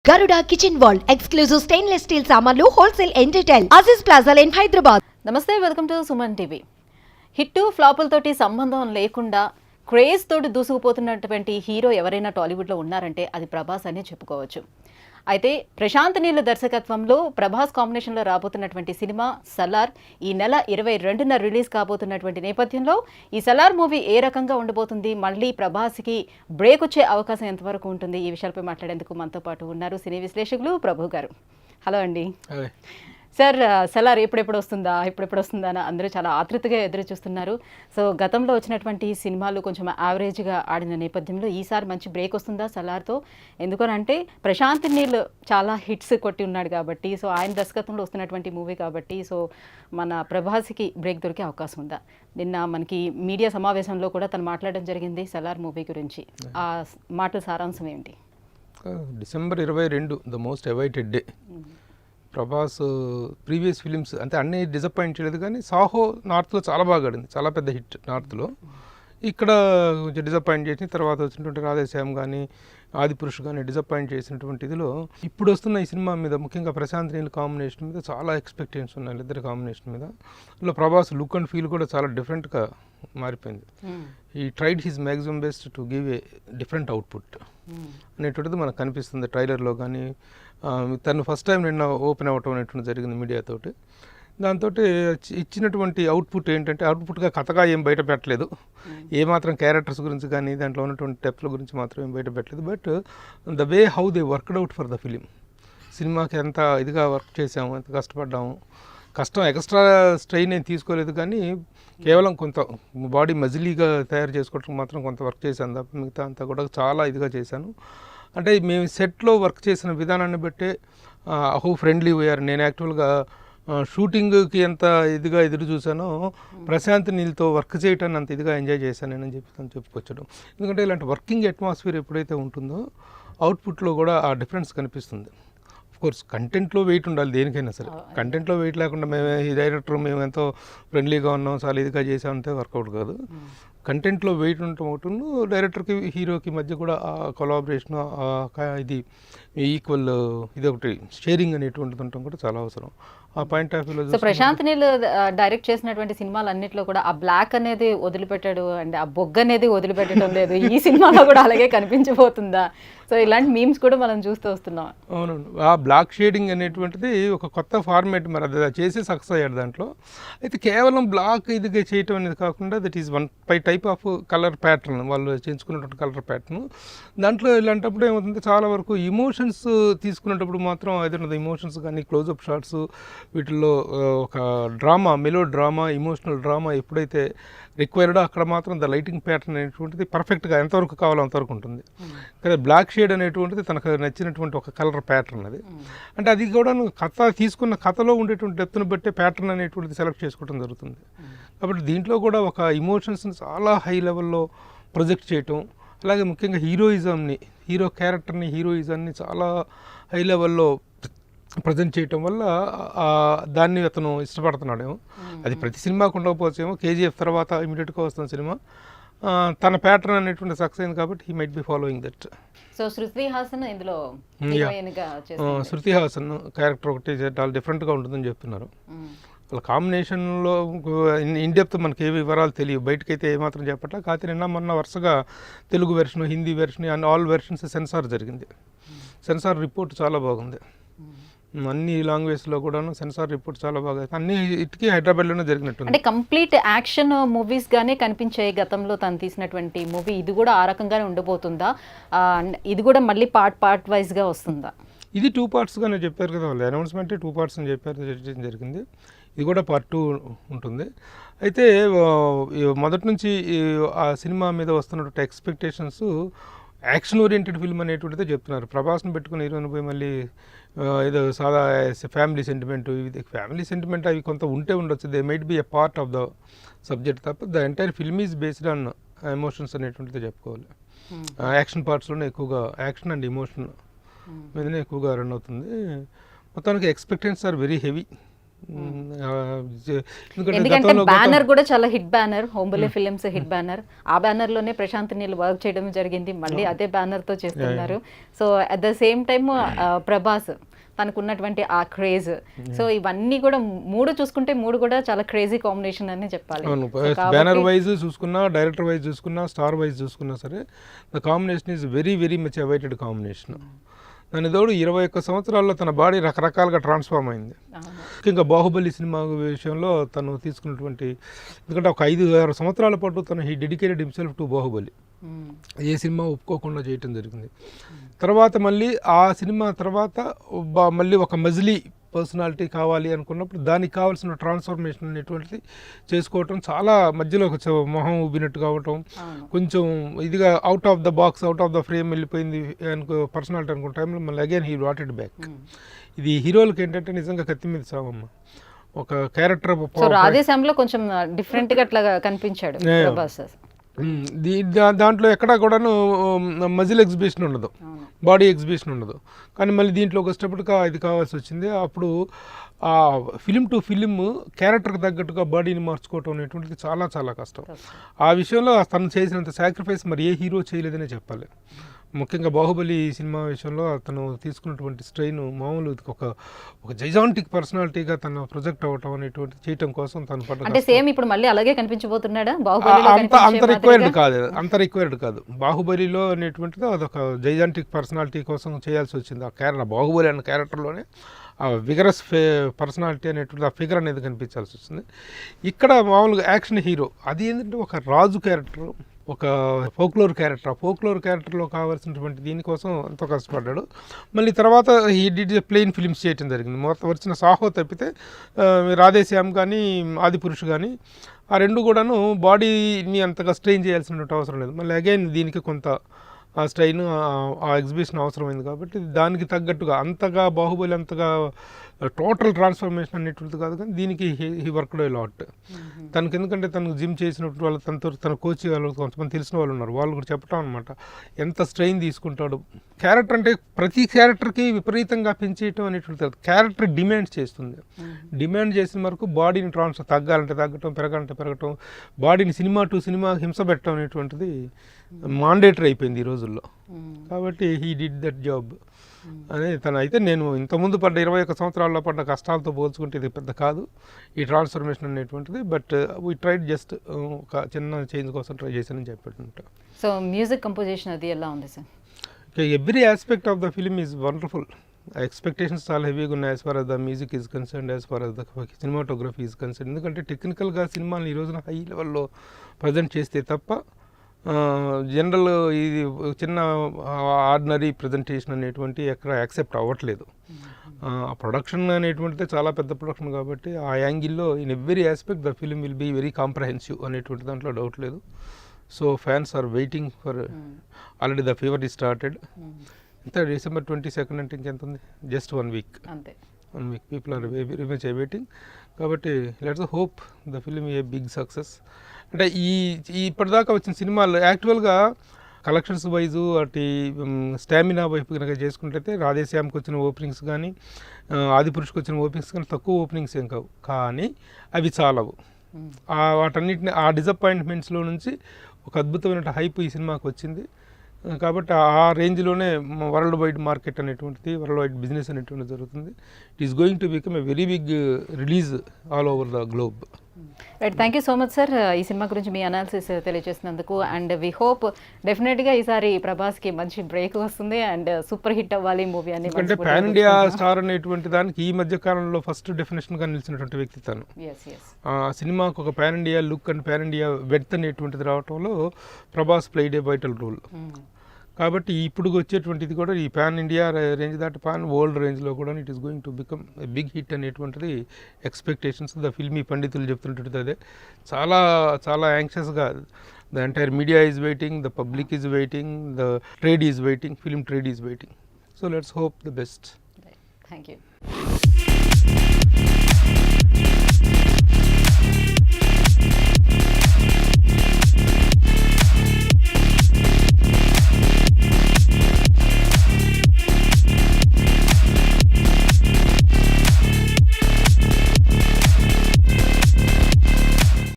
Garuda Kitchen World exclusive stainless steel సామాన్లు wholesale and retail Aziz Plaza in Hyderabad. నమస్తే, welcome to Suman TV. Hit ఫ్లాపులతోటి సంబంధం లేకుండా craze తోటి దూసుకుపోతున్నటువంటి హీరో ఎవరైనా టాలీవుడ్లో ఉన్నారంటే అది ప్రభాస్ అనే చెప్పుకోవచ్చు. అయితే ప్రశాంత్ నీల్ దర్శకత్వంలో ప్రభాస్ కాంబినేషన్లో రాబోతున్నటువంటి సినిమా సలార్ ఈ నెల 22న రిలీజ్ కాబోతున్నటువంటి నేపథ్యంలో ఈ సలార్ మూవీ ఏ రకంగా ఉండబోతుంది, మళ్ళీ ప్రభాస్కి బ్రేక్ వచ్చే అవకాశం ఎంతవరకు ఉంటుంది, ఈ విషయాలపై మాట్లాడేందుకు మనతో పాటు ఉన్నారు సినీ విశ్లేషకులు ప్రభు గారు. హలో అండి. సార్, సలార్ ఎప్పుడెప్పుడు వస్తుందా అని అందరూ చాలా ఆతృతగా ఎదురు చూస్తున్నారు. సో గతంలో వచ్చినటువంటి సినిమాలు కొంచెం యావరేజ్గా ఆడిన నేపథ్యంలో ఈసారి మంచి బ్రేక్ వస్తుందా సలార్తో? ఎందుకనంటే ప్రశాంత్ నీల్ చాలా హిట్స్ కొట్టి ఉన్నాడు కాబట్టి, సో ఆయన దర్శకత్వంలో వస్తున్నటువంటి మూవీ కాబట్టి, సో మన ప్రభాస్కి బ్రేక్ దొరికే అవకాశం ఉందా? నిన్న మనకి మీడియా సమావేశంలో కూడా తను మాట్లాడడం జరిగింది సలార్ మూవీ గురించి. ఆ మాటల సారాంశం ఏంటి? December 22 the most awaited day. Prabhas previous films అంటే అన్నీ డిసప్పాయింట్ చేయలేదు, కానీ సాహో నార్త్లో చాలా బాగా ఆడింది, చాలా పెద్ద హిట్ నార్త్లో. ఇక్కడ కొంచెం డిసప్పాయింట్ చేసిన తర్వాత వచ్చినటువంటి రాధేశ్యామ్ కానీ ఆదిపురుష్ కానీ డిసప్పాయింట్ చేసినటువంటి ఇదిలో ఇప్పుడు వస్తున్న ఈ సినిమా మీద ముఖ్యంగా ప్రశాంత్ నీల్ కాంబినేషన్ మీద చాలా ఎక్స్పెక్టేషన్స్ ఉన్నాయి ఇద్దరు కాంబినేషన్ మీద. అందులో ప్రభాస్ లుక్ అండ్ ఫీల్ కూడా చాలా డిఫరెంట్గా మారిపోయింది. ఈ tried his maximum best to give a different output అనేటువంటిది మనకు కనిపిస్తుంది ట్రైలర్లో కానీ. తను ఫస్ట్ టైం నిన్న ఓపెన్ అవ్వటం అనేటువంటి జరిగింది మీడియాతోటి. దాంతో ఇచ్చినటువంటి అవుట్పుట్ ఏంటంటే అవుట్పుట్గా కథగా ఏం బయట పెట్టలేదు, ఏమాత్రం క్యారెక్టర్స్ గురించి కానీ దాంట్లో ఉన్నటువంటి డెప్త్ల గురించి మాత్రం ఏం బయట పెట్టలేదు. But the way how they worked out for the film, సినిమాకి ఎంత ఇదిగా వర్క్ చేసాము, ఎంత కష్టపడ్డాము, కష్టం ఎక్స్ట్రా స్ట్రెయిన్ ఏం తీసుకోలేదు, కానీ కేవలం కొంత బాడీ మజిలీగా తయారు చేసుకోవడానికి మాత్రం కొంత వర్క్ చేశాను తప్ప మిగతా అంతా కూడా చాలా ఇదిగా చేశాను. అంటే మేము సెట్లో వర్క్ చేసిన విధానాన్ని బట్టే హౌ ఫ్రెండ్లీ పోయారు. నేను యాక్చువల్గా షూటింగ్కి ఎంత ఇదిగా ఎదురు చూసానో ప్రశాంత్ నీల్తో వర్క్ చేయటాన్ని అంత ఇదిగా ఎంజాయ్ చేశాను నేను చెప్పుకొచ్చడం. ఎందుకంటే ఇలాంటి వర్కింగ్ అట్మాస్ఫియర్ ఎప్పుడైతే ఉంటుందో అవుట్పుట్లో కూడా ఆ డిఫరెన్స్ కనిపిస్తుంది. కోర్స్ కంటెంట్లో వెయిట్ ఉండాలి దేనికైనా సరే. కంటెంట్లో వెయిట్ లేకుండా ఈ డైరెక్టర్ మేము ఎంతో ఫ్రెండ్లీగా ఉన్నాం, చాలా ఇదిగా చేసామంటే వర్కౌట్ కాదు. కంటెంట్లో వెయిట్ ఉండటం ఒకటి, డైరెక్టర్కి హీరోకి మధ్య కూడా ఆ కొలాబరేషన్, ఇది ఈక్వల్ ఇది ఒకటి షేరింగ్ అనేటువంటిది ఉండటం కూడా చాలా అవసరం. ఆ పాయింట్ ఆఫ్ వ్యూలో ప్రశాంత్ నీల్ డైరెక్ట్ చేసినటువంటి సినిమాలు అన్నింటిలో కూడా ఆ బ్లాక్ అనేది వదిలిపెట్టాడు, అంటే ఆ బొగ్గ అనేది వదిలిపెట్టడం లేదు. ఈ సినిమాలో కూడా అలాగే కనిపించబోతుందా? సో ఇలాంటి మీమ్స్ కూడా మనం చూస్తూ వస్తున్నాం. అవునవును, ఆ బ్లాక్ షేడింగ్ అనేటువంటిది ఒక కొత్త ఫార్మేట్, మరి అది చేసి సక్సెస్ అయ్యాడు దాంట్లో. అయితే కేవలం బ్లాక్ ఇదిగా చేయటం అనేది కాకుండా that is one type of colour pattern, వాళ్ళు చేయించుకున్నటువంటి కలర్ ప్యాటర్న్. దాంట్లో ఇలాంటప్పుడు ఏమవుతుంది, చాలా వరకు ఇమోషన్స్ తీసుకునేటప్పుడు మాత్రం ఏదైనా ఇమోషన్స్ కానీ క్లోజప్ షాట్స్ వీటిల్లో ఒక drama, melodrama, emotional drama ఎప్పుడైతే రిక్వైర్డో అక్కడ మాత్రం ద లైటింగ్ ప్యాటర్న్ అనేటువంటిది పర్ఫెక్ట్గా ఎంతవరకు కావాలో అంతవరకు ఉంటుంది. కానీ బ్లాక్ షేడ్ అనేటువంటిది తనకు నచ్చినటువంటి ఒక కలర్ ప్యాటర్న్ అది. అంటే అది కూడా కథ తీసుకున్న కథలో ఉండేటువంటి డెప్త్ను బట్టే ప్యాటర్న్ అనేటువంటిది సెలెక్ట్ చేసుకోవడం జరుగుతుంది. కాబట్టి దీంట్లో కూడా ఒక ఇమోషన్స్ని చాలా హై లెవెల్లో ప్రొజెక్ట్ చేయటం, అలాగే ముఖ్యంగా హీరోయిజంని, హీరో క్యారెక్టర్ని, హీరోయిజంని చాలా హై లెవెల్లో ప్రజెంట్ చేయటం వల్ల దాన్ని అతను ఇష్టపడుతున్నాడేమో. అది ప్రతి సినిమాకు ఉండకపోవచ్చేమో, కేజీఎఫ్ తర్వాత ఇమీడియట్గా వస్తున్న సినిమా తన ప్యాటర్న్ అనేటువంటి సక్సెస్ అయింది కాబట్టి he might be following that. So Shruti Haasan ఇందులో శృతి హాసన్ క్యారెక్టర్ ఒకటి చాలా డిఫరెంట్గా ఉంటుందని చెప్తున్నారు. వాళ్ళ కాంబినేషన్లో ఇన్ డెప్త్ మనకి ఏ వివరాలు తెలియవు, బయటకైతే ఏమాత్రం చెప్పట్లా. కాకపోతే నిన్న మొన్న వరుసగా Telugu version, Hindi version and all versions censor జరిగింది. సెన్సార్ రిపోర్ట్ చాలా బాగుంది. అన్ని లాంగ్వేజ్లో కూడాను సెన్సార్ రిపోర్ట్ చాలా బాగా, అన్ని ఇటుకి హైదరాబాద్లోనే జరిగినట్టు. అంటే కంప్లీట్ యాక్షన్ మూవీస్ గానే కనిపించాయి గతంలో తను తీసినటువంటి మూవీ. ఇది కూడా ఆ రకంగానే ఉండబోతుందా? ఇది కూడా మళ్ళీ పార్ట్ వైజ్గా వస్తుందా? ఇది 2 పార్ట్స్గానే చెప్పారు కదా వాళ్ళు, అనౌన్స్మెంటే 2 పార్ట్స్ అని చెప్పారు, జరిగింది. ఇది కూడా పార్ట్ 2 ఉంటుంది. అయితే మొదటి నుంచి ఆ సినిమా మీద వస్తున్నటువంటి ఎక్స్పెక్టేషన్స్ యాక్షన్ ఓరియంటెడ్ ఫిల్మ్ అనేటువంటిదే చెప్తున్నారు. ప్రభాస్ని పెట్టుకుని హీరోని పోయి మళ్ళీ ఏదో సాదా ఫ్యామిలీ సెంటిమెంట్, ఇది ఫ్యామిలీ సెంటిమెంట్ అవి కొంత ఉంటే ఉండొచ్చు, they might be a part of the subject తప్ప the entire film is based on emotions అనేటువంటిది చెప్పుకోవాలి. యాక్షన్ పార్ట్స్లోనే ఎక్కువగా యాక్షన్ అండ్ ఎమోషన్ మీదనే ఎక్కువగా రన్ అవుతుంది. మొత్తానికి ఎక్స్పెక్టేషన్స్ ఆర్ వెరీ హెవీ ఎందుకంటే బ్యానర్ కూడా చాలా hit banner, Hombale films hit banner. ఆ బ్యానర్ లోనే ప్రశాంత్ నీల్ వర్క్ చేయడం జరిగింది, మళ్ళీ అదే బ్యానర్ తో చేస్తున్నారు. So at the same time Prabhas తనకున్నటువంటి ఆ క్రేజ్, సో ఇవన్నీ కూడా మూడు చూసుకుంటే మూడు కూడా చాలా క్రేజీ కాంబినేషన్ అని చెప్పాలి. బ్యానర్ వైజ్ చూసుకున్నా, డైరెక్టర్ వైజ్ చూసుకున్నా, స్టార్ వైజ్ చూసుకున్నా సరే the combination is very very much awaited combination. దాని తోడు 21 సంవత్సరాల్లో తన బాడీ రకరకాలుగా ట్రాన్స్ఫార్మ్ అయింది. ముఖ్యంగా బాహుబలి సినిమా విషయంలో తను తీసుకున్నటువంటి, ఎందుకంటే ఒక 5-6 సంవత్సరాల పాటు తను he dedicated himself to Baahubali. ఏ సినిమా ఒప్పుకోకుండా చేయటం జరిగింది. తర్వాత మళ్ళీ ఆ సినిమా తర్వాత మళ్ళీ ఒక మజిలీ పర్సనాలిటీ కావాలి అనుకున్నప్పుడు దానికి కావాల్సిన ట్రాన్స్ఫర్మేషన్ అనేటువంటిది చేసుకోవటం, చాలా మధ్యలో మొహం ఊబినట్టు కావటం, కొంచెం ఇదిగా out of the box, out of the frame వెళ్ళిపోయింది అనుకో పర్సనాలిటీ అనుకున్న టైంలో మళ్ళీ again he brought it back. ఇది హీరోలకి ఏంటంటే నిజంగా కత్తి మీద సావమ్మ. ఒక క్యారెక్టర్ రాధేశ్యామ్లో కొంచెం డిఫరెంట్ గా అట్లా కనిపించాడు ప్రభాస్. దాంట్లో ఎక్కడా కూడాను మజిల్ ఎగ్జిబిషన్ ఉండదు, బాడీ ఎగ్జిబిషన్ ఉండదు. కానీ మళ్ళీ దీంట్లోకి వచ్చేటప్పటికి ఇది కావాల్సి వచ్చింది. అప్పుడు ఆ ఫిలిం టు ఫిలిం క్యారెక్టర్కి తగ్గట్టుగా బాడీని మార్చుకోవటం అనేటువంటిది చాలా చాలా కష్టం. ఆ విషయంలో తను చేసినంత సాక్రిఫైస్ మరి ఏ హీరో చేయలేదనే చెప్పాలి. ముఖ్యంగా బాహుబలి సినిమా విషయంలో అతను తీసుకున్నటువంటి స్ట్రెయిన్ మామూలు ఒక జైజాంటిక్ పర్సనాలిటీగా తను ప్రొజెక్ట్ అవ్వటం అనేటువంటి చేయటం కోసం తను పడ్డ, అంటే సేమ్ ఇప్పుడు మళ్ళీ అలాగే కనిపించబోతున్నాడా? అంత రిక్వైర్డ్ కాదు. బాహుబలిలో అనేటువంటిది అదొక జైజాంటిక్ పర్సనాలిటీ కోసం చేయాల్సి వచ్చింది. ఆ క్యారెక్టర్ బాహుబలి అనే క్యారెక్టర్లోనే ఆ విగరస్ పర్సనాలిటీ అనేటువంటి ఆ ఫిగర్ అనేది కనిపించాల్సి వచ్చింది. ఇక్కడ మామూలుగా యాక్షన్ హీరో, అది ఏంటంటే ఒక రాజు క్యారెక్టర్, ఒక ఫోక్లోర్ క్యారెక్టర్. ఆ ఫోక్లోర్ క్యారెక్టర్లో కావాల్సినటువంటి దీనికోసం ఎంతో కష్టపడ్డాడు. మళ్ళీ తర్వాత ఈ డిడ్ ప్లెయిన్ ఫిలిమ్స్ చేయడం జరిగింది. మొత్తం వచ్చిన సాహో తప్పితే రాధేశ్యామ్ కానీ ఆదిపురుష్ కానీ ఆ రెండు కూడాను బాడీని అంతగా స్ట్రెయిన్ చేయాల్సినటువంటి అవసరం లేదు. మళ్ళీ అగైన్ దీనికి కొంత ఆ స్ట్రెయిన్, ఆ ఎగ్జిబిషన్ అవసరమైంది కాబట్టి దానికి తగ్గట్టుగా అంతగా బాహుబలి అంతగా టోటల్ ట్రాన్స్ఫర్మేషన్ అనేటువంటిది కాదు, కానీ దీనికి హీ వర్క్డ్ ఏ లాట్. తనకి ఎందుకంటే తనకు జిమ్ చేసినప్పుడు వాళ్ళు తన కోచ్ వాళ్ళు కొంతమంది తెలిసిన వాళ్ళు ఉన్నారు, వాళ్ళు కూడా చెప్పటం అనమాట ఎంత స్ట్రెయిన్ తీసుకుంటాడు. క్యారెక్టర్ అంటే ప్రతి క్యారెక్టర్కి విపరీతంగా పెంచేయటం అనేటువంటిది క్యారెక్టర్ డిమాండ్ చేస్తుంది. డిమాండ్ చేసిన వరకు బాడీని తగ్గాలంటే తగ్గటం, పెరగాలంటే పెరగటం, బాడీని సినిమా టు సినిమా హింస పెట్టడం అనేటువంటిది మాండేటరీ అయిపోయింది ఈ రోజుల్లో. కాబట్టి హీ డిడ్ దట్ జాబ్ అనేది తను. అయితే నేను ఇంతకుముందు పడ్డ 21 సంవత్సరాల్లో పడ్డ కష్టాలతో పోల్చుకుంటే ఇది పెద్ద కాదు ఈ ట్రాన్స్ఫర్మేషన్ అనేటువంటిది. బట్ వీ ట్రైడ్ జస్ట్ ఒక చిన్న చేంజ్ కోసం ట్రై చేశానని చెప్పాడు. సో మ్యూజిక్ కంపోజిషన్ అది ఎలా ఉంది sir? Every aspect of the film is wonderful. Expectations చాలా హెవీగా ఉన్నాయి as far as the music is concerned, as far as the cinematography is concerned. ఎందుకంటే టెక్నికల్గా సినిమాని ఈ రోజున హై లెవెల్లో ప్రజెంట్ చేస్తే తప్ప జనరల్ ఇది చిన్న ఆర్డినరీ ప్రజెంటేషన్ అనేటువంటి ఎక్కడ యాక్సెప్ట్ అవ్వట్లేదు. ప్రొడక్షన్ అనేటువంటిది చాలా పెద్ద ప్రొడక్షన్ కాబట్టి ఆ యాంగిల్లో in every aspect the film will be very comprehensive అనేటువంటి దాంట్లో డౌట్ లేదు. So fans are waiting for, already the fever is started. ఎంత December 22 అంటే ఇంకెంత ఉంది, just 1 week. 1 week people are very much waiting. కాబట్టి let's hope the film a big success. అంటే ఇప్పటిదాకా వచ్చిన సినిమాలు యాక్చువల్గా కలెక్షన్స్ వైజు అటు స్టామినా వైపు కనుక చేసుకుంటే రాధేశ్యామ్కి వచ్చిన ఓపెనింగ్స్ కానీ ఆదిపురుషుకి వచ్చిన ఓపెనింగ్స్ కానీ తక్కువ ఓపెనింగ్స్ ఏం కావు, కానీ అవి చాలవు. వాటన్నిటిని ఆ డిసప్పాయింట్మెంట్స్లో నుంచి ఒక అద్భుతమైన హైప్ ఈ సినిమాకి వచ్చింది. కాబట్టి ఆ రేంజ్లోనే వరల్డ్ వైడ్ మార్కెట్ అనేటువంటిది, వరల్డ్ వైడ్ బిజినెస్ అనేటువంటిది జరుగుతుంది. It is going to become a very big release all over the globe. Right, thank you so much sir ఈ సినిమా గురించి మీ అనాలిసిస్ తెలియజేసినందుకు. అండ్ వి హోప్ డెఫినెట్గా ఈసారి ప్రభాస్కి మంచి బ్రేక్ వస్తుంది అండ్ సూపర్ హిట్ అవ్వాలి మూవీ అని. ఎందుకంటే పాన్ ఇండియా స్టార్ అనేటువంటి దానికి ఈ మధ్య కాలంలో ఫస్ట్ డెఫినేషన్గా నిలిచినటువంటి వ్యక్తి తను. సినిమాకు ఒక pan India look and pan India width అనేటువంటిది రావడంలో Prabhas played a vital role. కాబట్టి ఇప్పుడు వచ్చేటువంటిది కూడా ఈ పాన్ ఇండియా రేంజ్ దాటి పాన్ వరల్డ్ రేంజ్లో కూడా it is going to become a big hit అనేటువంటిది ఎక్స్పెక్టేషన్స్. ద ఫిల్మీ పండితులు చెప్తుంటుంది అదే. చాలా చాలా యాంగ్షియస్గా the entire media is waiting, the public is waiting, the trade is waiting, film trade is waiting. So let's hope the best. Thank you.